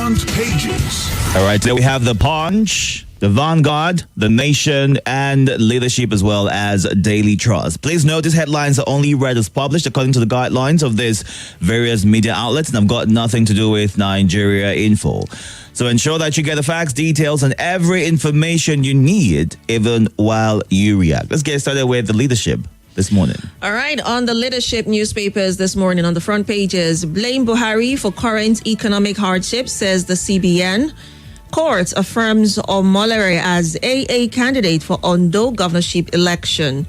front pages. All right, so we have the Punch, the Vanguard, the Nation, and Leadership, as well as Daily Trust. Please note these headlines are only read as published according to the guidelines of these various media outlets and have got nothing to do with Nigeria Info. So ensure that you get the facts, details, and every information you need, even while you react. Let's get started with the Leadership this morning. All right, on the Leadership newspapers this morning on the front pages, blame Buhari for current economic hardship, says the CBN. Court affirms Omolere as AA candidate for Ondo governorship election.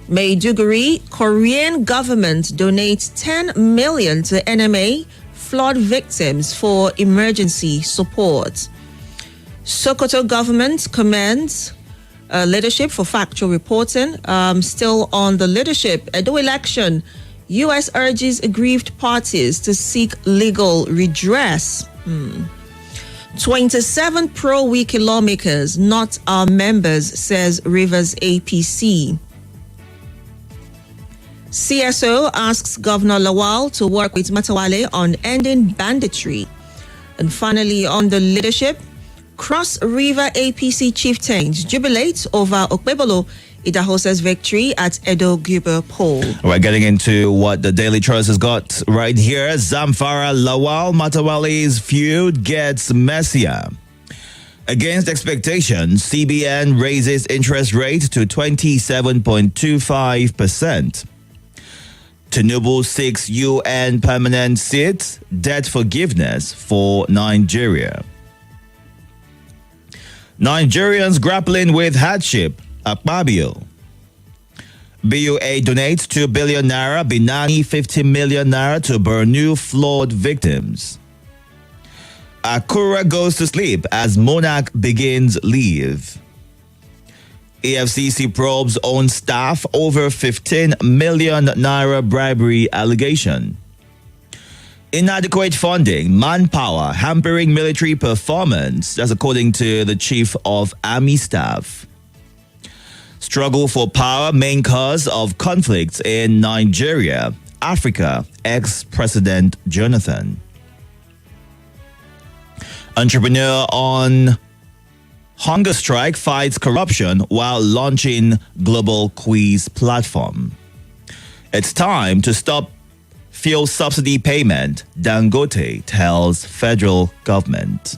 Maiduguri, Korean government donates 10 million to NMA flood victims for emergency support. Sokoto government commends Leadership for factual reporting. Still on the Leadership, Edo election, U.S. urges aggrieved parties to seek legal redress. 27 pro-Wiki lawmakers, not our members, says Rivers APC. CSO asks Governor Lawal to work with Matawale on ending banditry. And finally, on the Leadership, Cross River APC chieftains jubilate over Okpebolo Idahosa's victory at Edo Guber poll. We're getting into what the Daily Trust has got right here. Zamfara Lawal Matawale's feud gets messier. Against expectations, CBN raises interest rate to 27.25%. Tinubu seeks UN permanent seat, debt forgiveness for Nigeria. Nigerians grappling with hardship, Akpabio. BUA donates 2 billion naira, Binani 50 million naira to Bornu flood victims. Akura goes to sleep as Monarch begins leave. EFCC probes own staff over 15 million naira bribery allegation. Inadequate funding, manpower, hampering military performance. That's according to the Chief of Army Staff. Struggle for power, main cause of conflicts in Nigeria, Africa, ex-President Jonathan. Entrepreneur on hunger strike fights corruption while launching global quiz platform. It's time to stop fuel subsidy payment, Dangote tells federal government.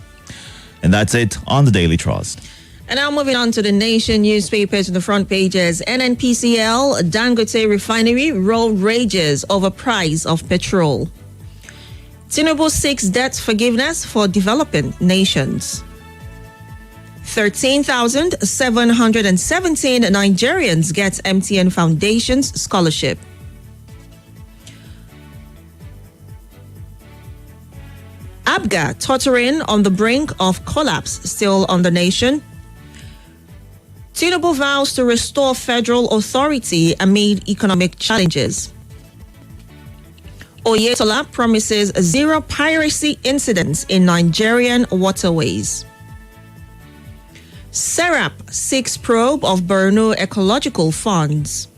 And that's it on the Daily Trust. And now moving on to the Nation newspapers on the front pages. NNPCL, Dangote refinery, roll rages over price of petrol. Tinubu seeks debt forgiveness for developing nations. 13,717 Nigerians get MTN Foundation's scholarship. ABGA tottering on the brink of collapse, still on the Nation. Tinubu vows to restore federal authority amid economic challenges. Oyetola promises zero piracy incidents in Nigerian waterways. Serap seeks probe of Borno ecological funds.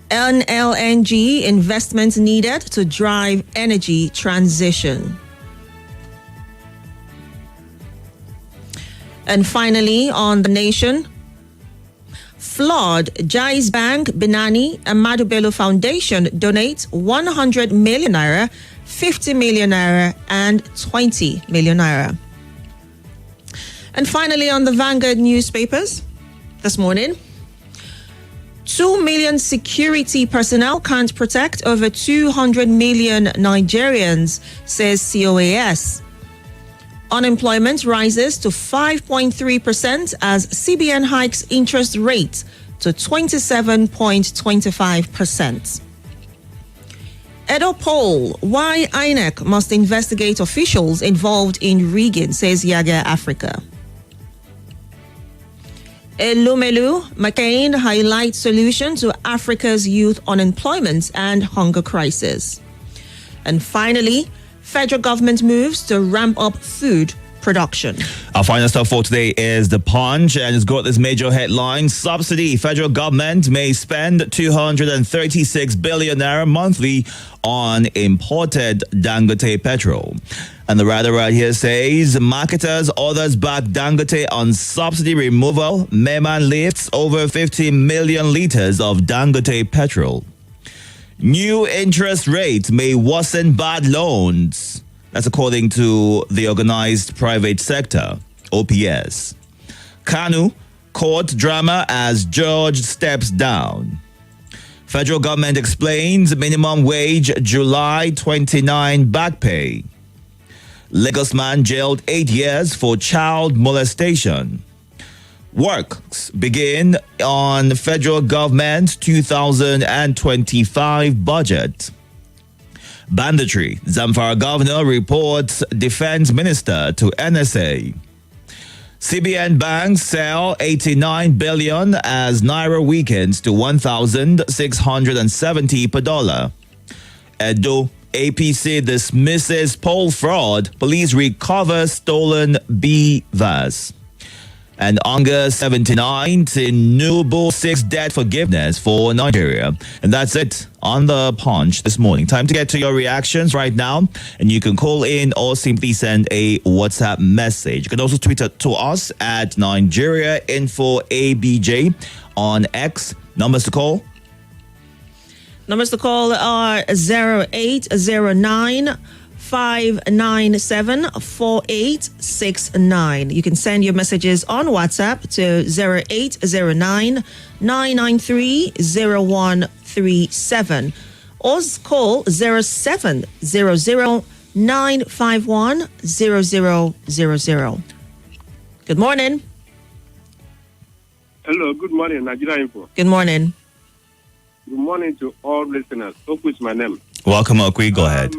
NLNG investments needed to drive energy transition. And finally, on the Nation, flood, Jais Bank, Binani, and Madubelo Foundation donate 100 million naira, 50 million naira, and 20 million naira. And finally, on the Vanguard newspapers this morning, 2 million security personnel can't protect over 200 million Nigerians, says COAS. Unemployment rises to 5.3% as CBN hikes interest rate to 27.25%. Edo poll, why INEC must investigate officials involved in rigging, says Yaga Africa. Elumelu, McCain highlights solution to Africa's youth unemployment and hunger crisis. And finally, federal government moves to ramp up food production. Our final stop for today is The Punch, and it's got this major headline: subsidy. Federal government may spend 236 billion naira monthly on imported Dangote petrol. And the writer right here says, marketers orders back Dangote on subsidy removal. Maiman lifts over 50 million liters of Dangote petrol. New interest rates may worsen bad loans. That's according to the Organized Private Sector, OPS. Kanu, court drama as George steps down. Federal government explains minimum wage July 29 back pay. Lagos man jailed 8 years for child molestation. Works begin on federal government 2025 budget. Banditry. Zamfara governor reports defense minister to NSA. CBN banks sell 89 billion as naira weakens to 1,670 per dollar. Edo APC dismisses poll fraud. Police recover stolen BVAS. And Onga 79 Tinubu 6 debt forgiveness for Nigeria. And that's it on The Punch this morning. Time to get to your reactions right now. And you can call in or simply send a WhatsApp message. You can also tweet to us at Nigeria Info ABJ on X. Numbers to call. Numbers to call are 0809 597 4869. You can send your messages on WhatsApp to 0809 993 0137 or call 0700 951 0000. Good morning. Hello, good morning, Nigeria Info. Good morning. Good morning to all listeners. Oku is my name. Welcome, Okwi. Go ahead.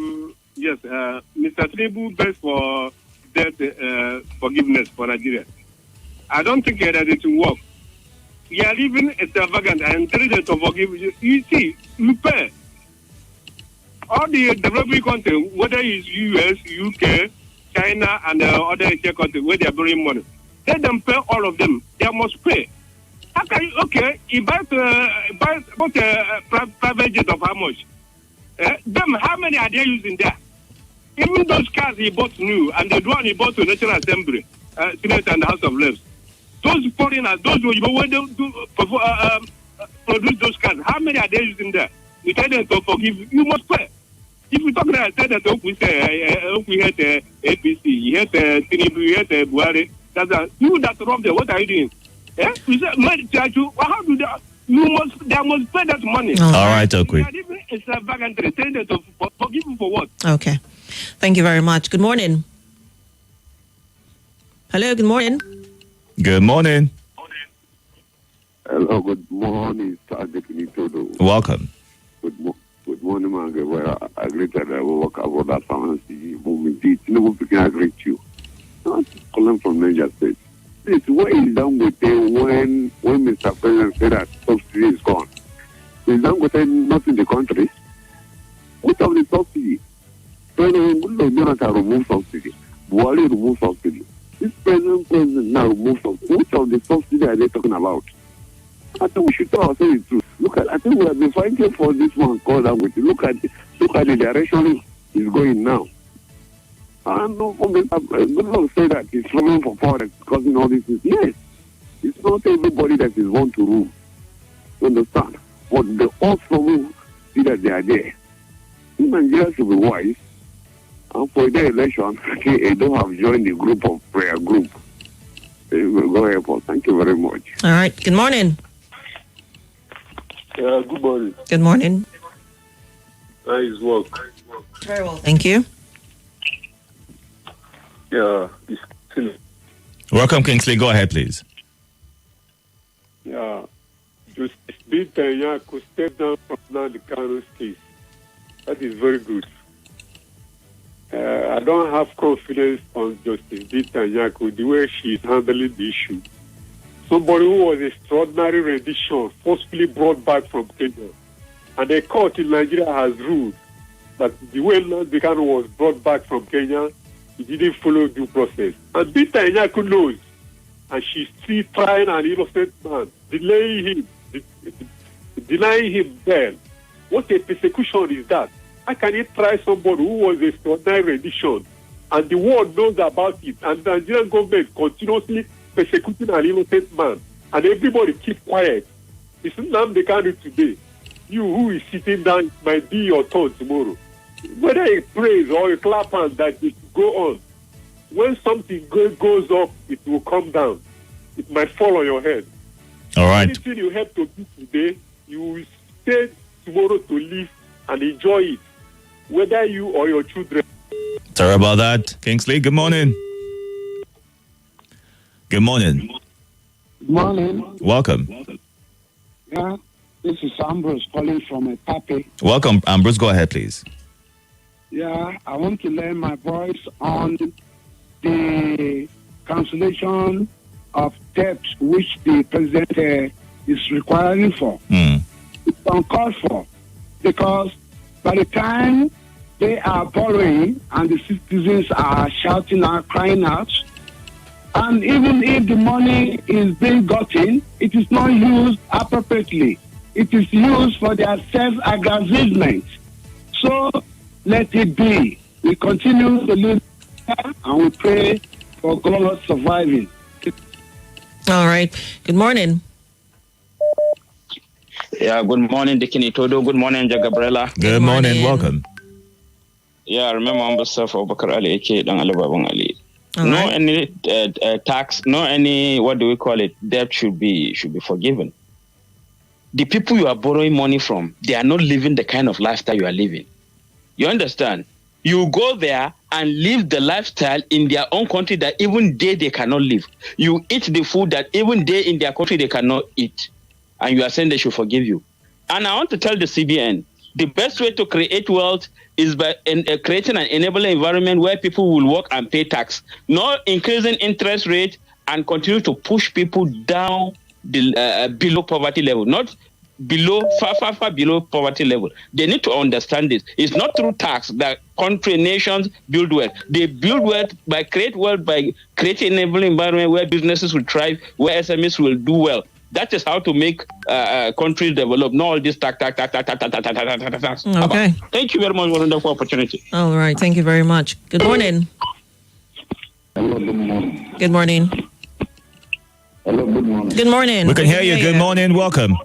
Yes, Mr. Tinubu begs for debt forgiveness for Nigeria. I don't think that it will work. We are living extravagant and intelligent to forgive. You see, you pay. All the developing countries, whether it's US, UK, China, and other Asian countries, where they are borrowing money, let them pay all of them. They must pay. How can you, okay, he buys a private jet of how much? Them, how many are they using there? Even those cars he bought new, and the one he bought to National Assembly, Senate and House of Reps, those foreigners, those who when they produce those cars, how many are they using there? We tell them to forgive, you must pay. If we talk about, I said that we had APC, you had Tinubu, you had Buhari, you that rob them, what are you doing? Yeah? We said, how do they? They must pay that money. All right, Okwi. It's a vagant pretender to forgive you for what? Okay. Thank you very much. Good morning. Hello, good morning. Good morning. Hello, good morning, Sergeant Itodo. Welcome. Good morning, man. Gabrielle. I greet that I will work about that pharmacy movement. Tinubu picking, I greet you. I'm calling from Niger State. This what is done with them when Mr. President said that subsidy is gone? Is done with them not in the country? What of the subsidy? President Jonathan removed subsidy. Buhari removed subsidy. This president now removed subsidy. What of the subsidy are they talking about? I think we should tell ourselves the truth. I think we have been fighting for this one called out with it. Look at the direction it's going now. And good Lord say that he's struggling for power that's causing all these things. Yes, it's not everybody that is born to rule. You understand? But the all struggle see that they are there. Nigeria should be wise. And for the election, they don't have joined the group of prayer group. Go ahead, Paul. Thank you very much. All right. Good morning. Good morning. Good morning. Nice work. Very well. Thank you. Yeah, Welcome, Kingsley. Go ahead, please. yeah. Just beat Yako step down from the Kano case. That is very good. I don't have confidence on Justice Bita Yako, the way she is handling the issue. Somebody who was extraordinary rendition, forcefully brought back from Kenya. And the court in Nigeria has ruled that the way Nnamdi Kanu was brought back from Kenya he didn't follow due process. And Binta Enyaku knows, and she's still trying an innocent man, denying him bail. What a persecution is that? How can you try somebody who was a extraordinary rendition, and the world knows about it, and the Nigerian government continuously persecuting an innocent man, and everybody keep quiet? It's not they can do today. You who is sitting down, it might be your turn tomorrow. Whether a praise or a clap hand that it go on, when something goes up, it will come down. It might fall on your head. All right. Anything you have to do today, you will stay tomorrow to live and enjoy it, whether you or your children. Sorry about that. Kingsley, good morning. Good morning. Good morning. Welcome. Yeah, this is Ambrose calling from Pape. Welcome, Ambrose. Go ahead, please. Yeah, I want to lend my voice on the cancellation of debt which the president is requiring for. It's uncalled for, because by the time they are borrowing and the citizens are shouting out, crying out, and even if the money is being gotten, it is not used appropriately. It is used for their self-aggrandizement. So let it be. We continue to live and we pray for God surviving. All right. Good morning. Yeah, good morning, Itodo. Good morning, Gabrielle. Good morning. Welcome. Yeah, I remember myself, Bakar Ali, Eke, Dang Ali, Babang Ali. No right. any tax, no any, what do we call it, debt should be forgiven. The people you are borrowing money from, they are not living the kind of lifestyle you are living. You understand? You go there and live the lifestyle in their own country that even they cannot live. You eat the food that even they in their country they cannot eat. And you are saying they should forgive you. And I want to tell the CBN, the best way to create wealth is by creating an enabling environment where people will work and pay tax, not increasing interest rate and continue to push people down below poverty level, not below, far below poverty level. They need to understand this. It's not through tax that country, nations build wealth. They build wealth by creating enabling environment where businesses will thrive, where SMEs will do well. That is how to make countries develop, not all this tax. Okay. Thank you very much for the wonderful opportunity. All right. Thank you very much. Good morning. Hello, good morning. Good morning. Hello, good morning. Good morning. We can hear you. Good morning. Welcome.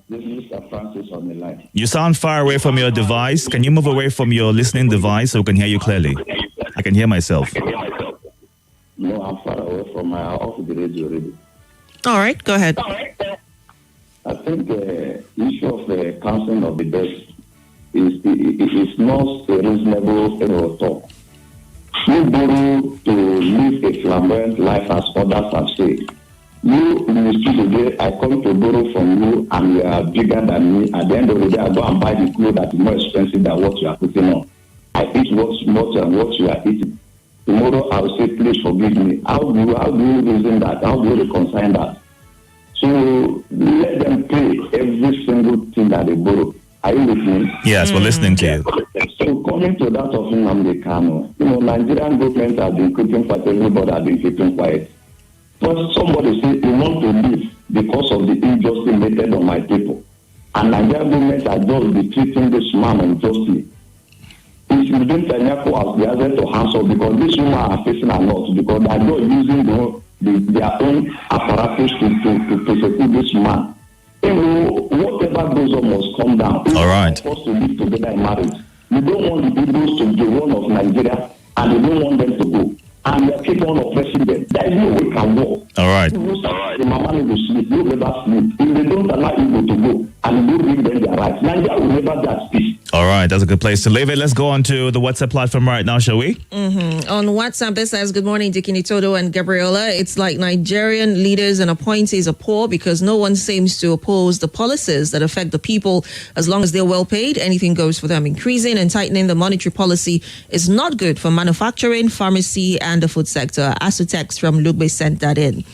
This is Mr. Francis on the line. You sound far away from your device. Can you move away from your listening device so we can hear you clearly? I can hear myself. No, I'm far away from my off the radio already. All right. Go ahead. I think the issue of the cancelling of the debt is not a reasonable talk. You borrow to live a flamboyant life as others have said. You in the studio today, I come to borrow from you and you are bigger than me. At the end of the day, I go and buy the clothes that is more expensive than what you are putting on. I eat what's more than what you are eating. Tomorrow I will say, please forgive me. How do you reason that? How do you reconcile that? So let them pay every single thing that they borrow. Are you listening? Yes, we're listening to you. So coming to that of Nnamdi Kanu, Nigerian government has been keeping quiet, everybody has been keeping quiet. But somebody said they want to leave because of the injustice meted on my people. And Nigerian government has just been treating this man unjustly. If you don't Netanyahu as the other to answer, because this woman are facing a lot, because they are not using their own apparatus to persecute this man. Whatever goes on must come down. All right. We're supposed to live together in marriage. You don't want the Igbos to be one of Nigeria, and you don't want them to go. And you keep on oppressing them. There is no way we can walk. All right. The mama will sleep. You never sleep. If they don't allow Igbo to go, and you don't give them their rights, Nigeria will never get peace. All right, that's a good place to leave it. Let's go on to the WhatsApp platform right now, shall we? On WhatsApp, this says, good morning, Itodo and Gabrielle. It's like Nigerian leaders and appointees are poor because no one seems to oppose the policies that affect the people. As long as they're well paid, anything goes for them. Increasing and tightening the monetary policy is not good for manufacturing, pharmacy, and the food sector. Asutex from Lugbe sent that in.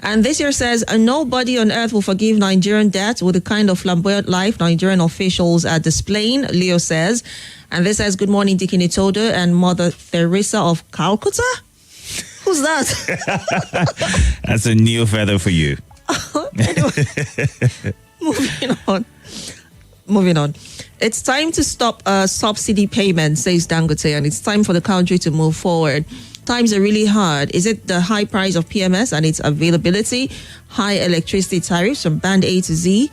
And this year says, nobody on earth will forgive Nigerian debt with the kind of flamboyant life Nigerian officials are displaying, Leo says. And this says, good morning, Dickie Itodo and Mother Teresa of Calcutta. Who's that? That's a new feather for you. Anyway, moving on. It's time to stop subsidy payments, says Dangote, and it's time for the country to move forward. Times are really hard. Is it the high price of PMS and its availability, high electricity tariffs from band A to Z,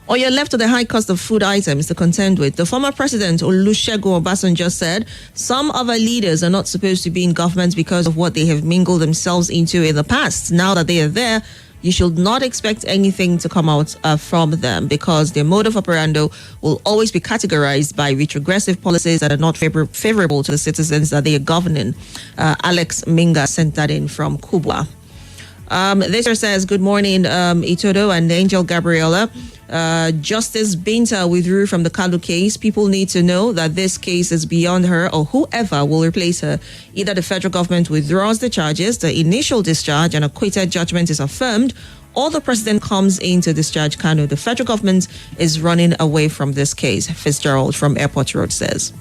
or you're left with the high cost of food items to contend with? The former president, Olusegun Obasanjo, said some of our leaders are not supposed to be in government because of what they have mingled themselves into in the past. Now that they are there, you should not expect anything to come out from them, because their modus operandi will always be categorized by retrogressive policies that are not favorable to the citizens that they are governing. Alex Minga sent that in from Kubwa. This here says, good morning, Itodo and Angel Gabriella. Justice Binta withdrew from the Kalu case. People need to know that this case is beyond her or whoever will replace her. Either the federal government withdraws the charges, the initial discharge and acquitted judgment is affirmed, or the president comes in to discharge Kanu. The federal government is running away from this case, Fitzgerald from Airport Road says.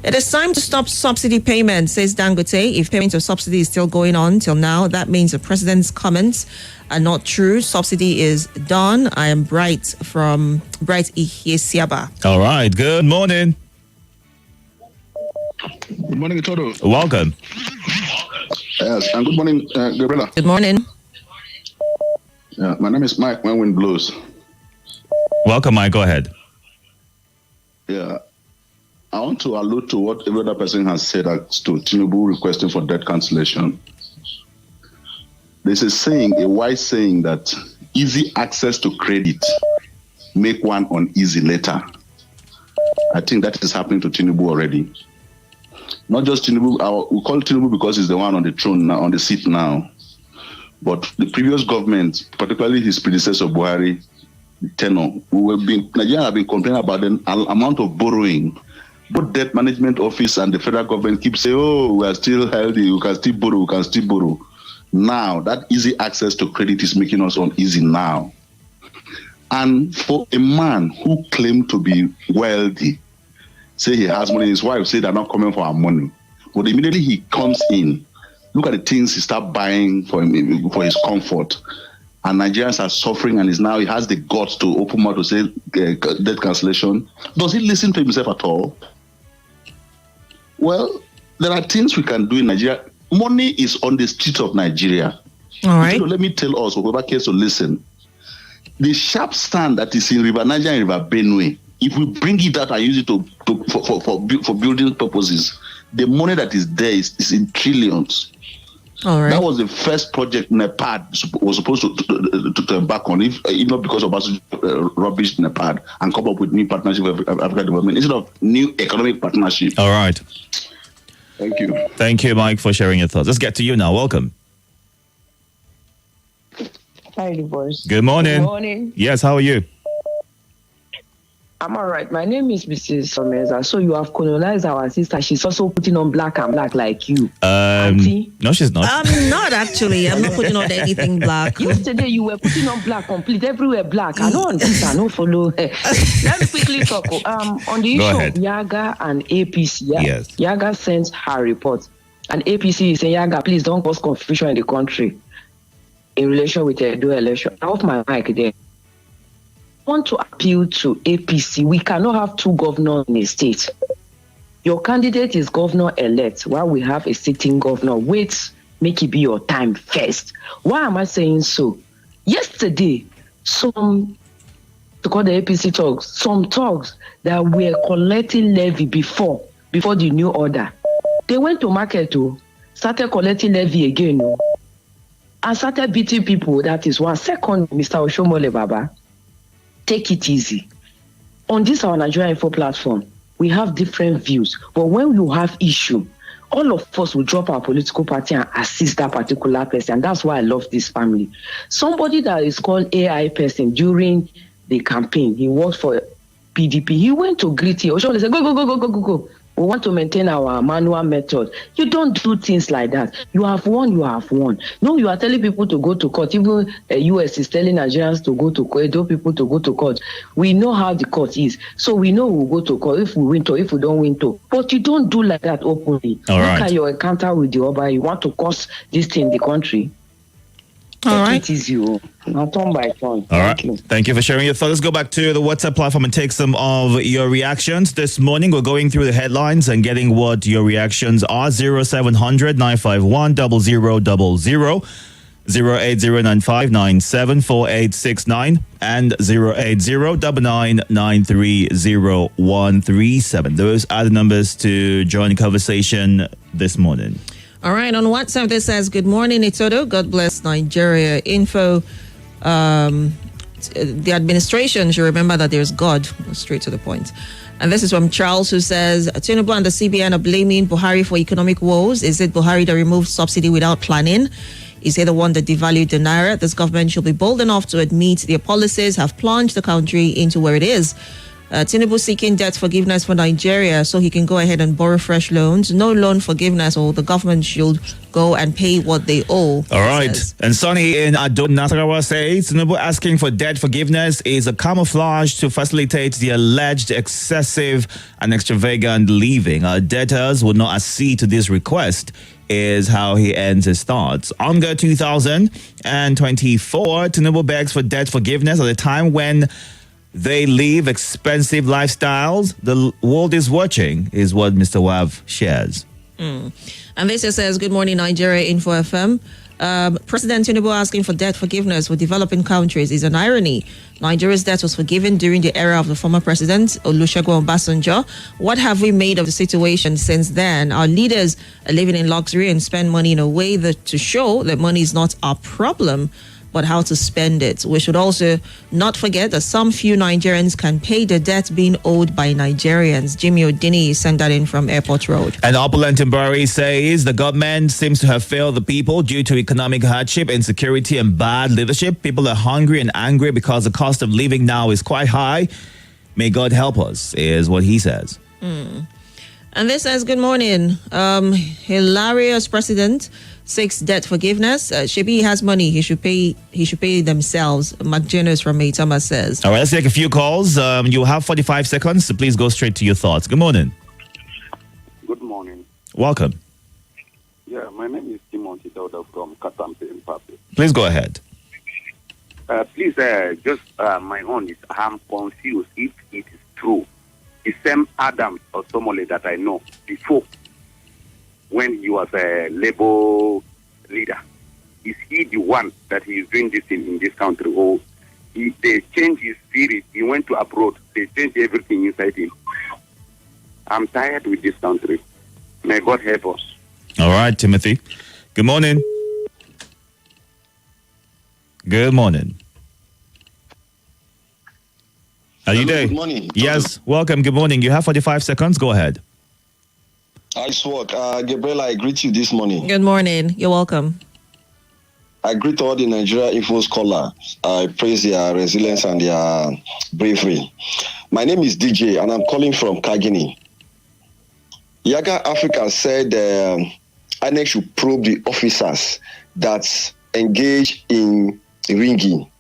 It is time to stop subsidy payments, says Dangote. If payment of subsidy is still going on till now, that means the president's comments are not true. Subsidy is done. I am Bright from Bright Ihiesiaba. All right. Good morning. Good morning, Itodo. Welcome. Yes, and good morning, Gabrielle. Good morning. Yeah, my name is Mike when wind blows. Welcome, Mike. Go ahead. Yeah. I want to allude to what every other person has said as to Tinubu requesting for debt cancellation. There's a saying, a wise saying, that easy access to credit make one uneasy later. I think that is happening to Tinubu already. Not just Tinubu, we call Tinubu because he's the one on the throne now, on the seat now. But the previous government, particularly his predecessor Buhari, tenor, Nigeria have been complaining about the amount of borrowing. Both debt management office and the federal government keep saying, oh, we are still healthy, we can still borrow. Now, that easy access to credit is making us uneasy now. And for a man who claimed to be wealthy, say he has money, his wife say they're not coming for our money, but immediately he comes in, look at the things he starts buying for him, for his comfort. And Nigerians are suffering, and he has the guts to open mouth to say debt cancellation. Does he listen to himself at all? Well, there are things we can do in Nigeria. Money is on the streets of Nigeria. All right. So let me tell us, whoever cares to listen, the sharp stand that is in River Niger and River Benue, if we bring it out and use it for building purposes, the money that is there is in trillions. All right. That was the first project NEPAD was supposed to embark on, if not because of rubbish NEPAD and come up with new partnership with African development instead of new economic partnership. All right. Thank you. Thank you, Mike, for sharing your thoughts. Let's get to you now. Welcome. Hi, divorce. Good morning. Good morning. Yes, how are you? I'm all right. My name is Mrs. Someza. So you have colonized our sister. She's also putting on black and black like you. Auntie? No, she's not. I'm not actually. I'm not putting on anything black. Yesterday you were putting on black complete, everywhere black. I don't understand. No follow. Let me quickly talk. On the issue of Yaga and APC. Yeah? Yes. Yaga sent her report. And APC is saying, Yaga, please don't cause confusion in the country in relation with the dual election. I off my mic there. I want to appeal to APC. We cannot have two governors in a state. Your candidate is governor-elect while we have a sitting governor. Wait, make it be your time first. Why am I saying so? Yesterday, some thugs that were collecting levy before the new order, they went to market started collecting levy again and started beating people. That is one. Second, Mr. Oshomole Baba, take it easy. On this our Nigeria Info platform, we have different views. But when you have issue, all of us will drop our political party and assist that particular person. And that's why I love this family. Somebody that is called AI person during the campaign, he worked for PDP. He went to greet him. Oshomole said, go. We want to maintain our manual method. You don't do things like that. You have won, you have won. No, you are telling people to go to court. Even US is telling Nigerians to go to court, Edo people to go to court. We know how the court is. So we know we'll go to court if we win to, if we don't win to. But you don't do like that openly. All right. Look at your encounter with the Oba. You want to cause this thing in the country. All right. It is you. Now turn by turn. All right. Thank you for sharing your thoughts. Let's go back to the WhatsApp platform and take some of your reactions. This morning, we're going through the headlines and getting what your reactions are. 0700 951 0000, 08095974869, and 08099930137. Those are the numbers to join the conversation this morning. All right, on WhatsApp, this says, good morning, Itodo. God bless Nigeria. Info, the administration should remember that there's God. Straight to the point. And this is from Charles, who says, Tinubu and the CBN are blaming Buhari for economic woes. Is it Buhari that removed subsidy without planning? Is he the one that devalued the Naira? This government should be bold enough to admit their policies have plunged the country into where it is. Tinubu seeking debt forgiveness for Nigeria so he can go ahead and borrow fresh loans. No loan forgiveness, or the government should go and pay what they owe. All right. And Sonny in Ado Nasarawa says Tinubu asking for debt forgiveness is a camouflage to facilitate the alleged excessive and extravagant living. Our debtors would not accede to this request, is how he ends his thoughts. Onga 2024, Tinubu begs for debt forgiveness at a time when they live expensive lifestyles. The world is watching, is what Mr. Wav shares. And this says, good morning, Nigeria Info FM. President Tinubu asking for debt forgiveness for developing countries is an irony. Nigeria's debt was forgiven during the era of the former president, Olusegun Obasanjo. What have we made of the situation since then? Our leaders are living in luxury and spend money in a way that to show that money is not our problem, but how to spend it. We should also not forget that some few Nigerians can pay the debt being owed by Nigerians. Jimmy Odini sent that in from Airport Road. And Opulent Mbari says the government seems to have failed the people due to economic hardship, insecurity, and bad leadership. People are hungry and angry because the cost of living now is quite high. May God help us, is what he says. And this says, good morning. Hilarious president seeks debt forgiveness. Shebi has money. He should pay themselves. McJenos from Maitama says. All right, let's take a few calls. You have 45 seconds, so please go straight to your thoughts. Good morning. Good morning. Welcome. Yeah, my name is Timon Itodo from Katampe in Papi. Please go ahead. Please, just my own is I'm confused if it is true. The same Adam or Somole that I know before, when he was a Labour leader, is he the one that he is doing this in this country? Or they changed his spirit, he went to abroad, they changed everything inside him. I'm tired with this country. May God help us. All right, Timothy. Good morning. Good morning. Are you there? Good morning. Yes, welcome. Good morning. You have 45 seconds. Go ahead. I swore. Gabrielle, I greet you this morning. Good morning. You're welcome. I greet all the Nigeria Info scholars. I praise their resilience and their bravery. My name is DJ, and I'm calling from Kagini. Yaga Africa said INEC should probe the officers that engage in ringing.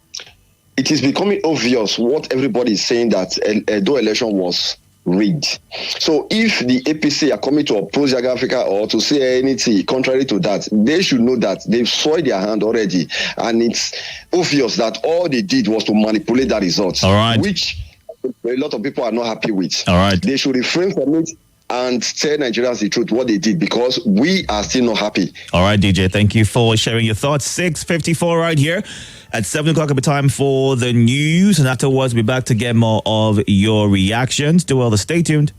It is becoming obvious what everybody is saying, that Edo election was rigged. So if the APC are coming to oppose Yaga Africa or to say anything contrary to that, they should know that they've soiled their hand already. And it's obvious that all they did was to manipulate that result. All right. Which a lot of people are not happy with. All right. They should refrain from it and tell Nigerians the truth, what they did, because we are still not happy. All right, DJ, thank you for sharing your thoughts. 6:54 right here. At 7 o'clock, it'll be time for the news. And afterwards, we'll be back to get more of your reactions. Do well to stay tuned.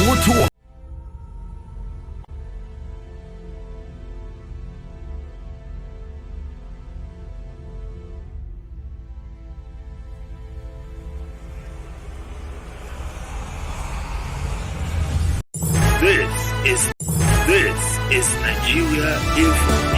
More talk. This is Nigeria Info.